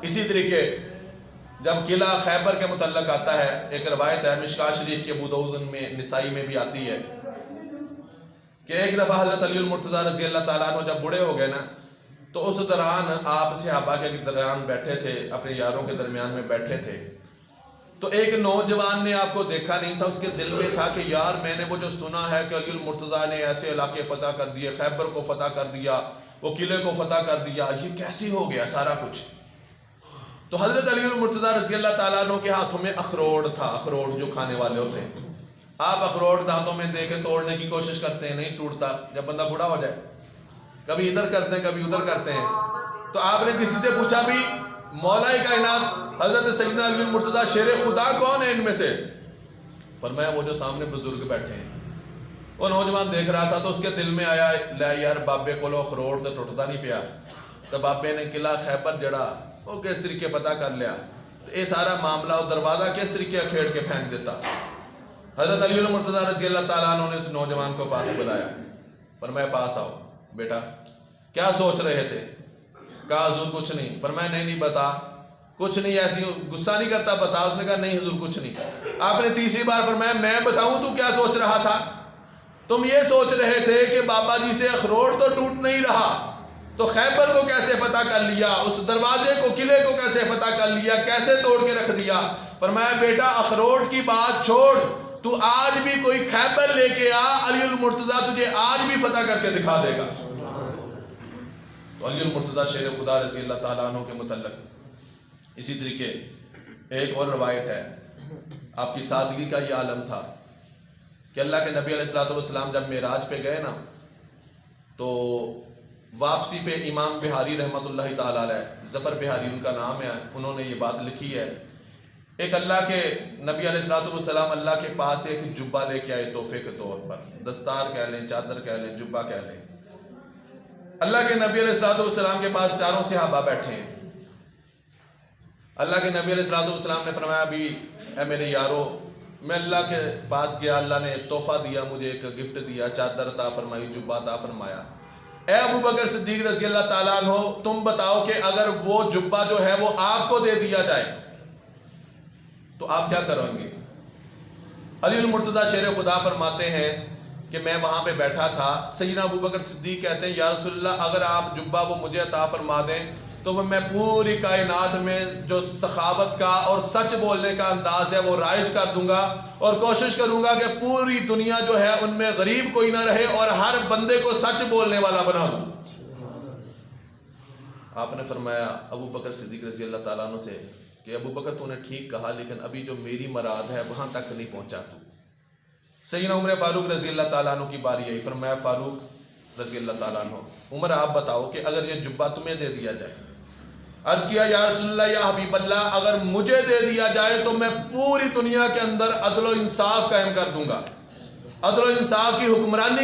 اسی طریقے جب قلعہ خیبر کے متعلق آتا ہے، ایک روایت ہے مشکاۃ شریف کے ابو داؤد میں، نسائی میں بھی آتی ہے کہ ایک دفعہ حضرت علی المرتضیٰ رضی اللہ تعالیٰ عنہ جب بوڑھے ہو گئے نا، تو اس دوران آپ صحابہ کے درمیان بیٹھے تھے، اپنے یاروں کے درمیان میں بیٹھے تھے، تو ایک نوجوان نے آپ کو دیکھا نہیں تھا، اس کے دل میں تھا کہ یار میں نے وہ جو سنا ہے کہ علی المرتضیٰ نے ایسے علاقے فتح کر دیے، خیبر کو فتح کر دیا، وہ قلعے کو فتح کر دیا، یہ کیسے ہو گیا سارا کچھ؟ تو حضرت علی المرتضیٰ رضی اللہ تعالیٰ عنہ کے ہاتھوں میں اخروٹ تھا، اخروٹ جو کھانے والے ہوتے ہیں، آپ اخروٹ دانتوں میں دے کے توڑنے کی کوشش کرتے ہیں، نہیں ٹوٹتا، جب بندہ بوڑھا ہو جائے کبھی ادھر کرتے ہیں کبھی ادھر کرتے ہیں، تو آپ نے کسی سے پوچھا بھی مولا کائنات حضرت سیدنا علی المرتضیٰ شیر خدا کون ہے ان میں سے؟ فرمایا وہ جو سامنے بزرگ بیٹھے ہیں۔ وہ نوجوان دیکھ رہا تھا تو اس کے دل میں آیا لے یار بابے کو لو اخروٹ تو ٹوٹتا نہیں پیا، تو بابے نے قلعہ خیبر جڑا وہ کس طریقے فتح کر لیا، تو یہ سارا معاملہ اور دروازہ کس طریقے کھیڑ کے پھینک دیتا۔ حضرت علی المرتضیٰ رضی اللہ تعالیٰ عنہ نے اس نوجوان کو پاس بلایا، فرمایا پاس آؤ بیٹا، کیا سوچ رہے تھے؟ کہا حضور کچھ نہیں۔ فرمایا نہیں بتا، کچھ نہیں، ایسی غصہ نہیں کرتا، بتا۔ اس نے کہا نہیں حضور کچھ نہیں۔ آپ نے تیسری بار فرمایا میں بتاؤں تو کیا سوچ رہا تھا؟ تم یہ سوچ رہے تھے کہ بابا جی سے اخروٹ تو ٹوٹ نہیں رہا، تو خیبر کو کیسے فتح کر لیا، اس دروازے کو قلعے کو کیسے فتح کر لیا، کیسے توڑ کے رکھ دیا؟ فرمایا بیٹا اخروٹ کی بات چھوڑ، تو آج بھی کوئی خیبر لے کے آ، علی المرتضیٰ تجھے آج بھی فتح کر کے دکھا دے گا۔ تو علی المرتضیٰ شیر خدا رضی اللہ تعالیٰ عنہ کے متعلق اسی طریقے ایک اور روایت ہے، آپ کی سادگی کا یہ عالم تھا کہ اللہ کے نبی علیہ السلام جب معراج پہ گئے نا، تو واپسی پہ امام بہاری رحمۃ اللہ تعالیٰ علیہ، ظفر بہاری ان کا نام ہے، انہوں نے یہ بات لکھی ہے، ایک اللہ کے نبی علیہ السلام اللہ کے پاس ایک جبہ لے کے آئے تحفے کے طور پر، دستار کہہ لیں، چادر کہہ لیں، جبہ کہہ لیں۔ اللہ کے نبی علیہ السلام کے پاس چاروں صحابہ بیٹھے ہیں۔ اللہ کے نبی علیہ السلام نے فرمایا بھی اے میرے یارو، میں اللہ کے پاس گیا، اللہ نے تحفہ دیا، مجھے ایک گفٹ دیا، چادر عطا فرمائی، جبہ عطا فرمایا۔ اے ابو بکر صدیق رضی اللہ تعالیٰ عنہ، تم بتاؤ کہ اگر وہ جبہ جو ہے وہ آپ کو دے دیا جائے تو آپ کیا کریں گے؟ علی المرتضیٰ شیر خدا فرماتے ہیں کہ میں وہاں پہ بیٹھا تھا، سیدنا ابو بکر صدیق کہتے ہیں یا رسول اللہ اگر آپ جبہ وہ مجھے عطا فرما دیں تو وہ میں پوری کائنات میں جو سخاوت کا اور سچ بولنے کا انداز ہے وہ رائج کر دوں گا، اور کوشش کروں گا کہ پوری دنیا جو ہے ان میں غریب کوئی نہ رہے اور ہر بندے کو سچ بولنے والا بنا دوں۔ آپ نے فرمایا ابو بکر صدیق رضی اللہ تعالیٰ عنہ سے کہ ابو بکر تو نے ٹھیک کہا، لیکن ابھی جو میری مراد ہے وہاں تک نہیں پہنچا تو۔ سیدنا عمر فاروق رضی اللہ تعالیٰ عنہ کی باری آئی، فرمایا فاروق رضی اللہ تعالیٰ عنہ، عمر آپ بتاؤ کہ اگر یہ جبہ تمہیں دے دیا جائے، عرض کیا یا رسول اللہ یا حبیب اللہ اگر مجھے دے دیا جائے تو میں پوری دنیا کے اندر عدل و انصاف قائم کر دوں گا، عدل و انصاف کی حکمرانی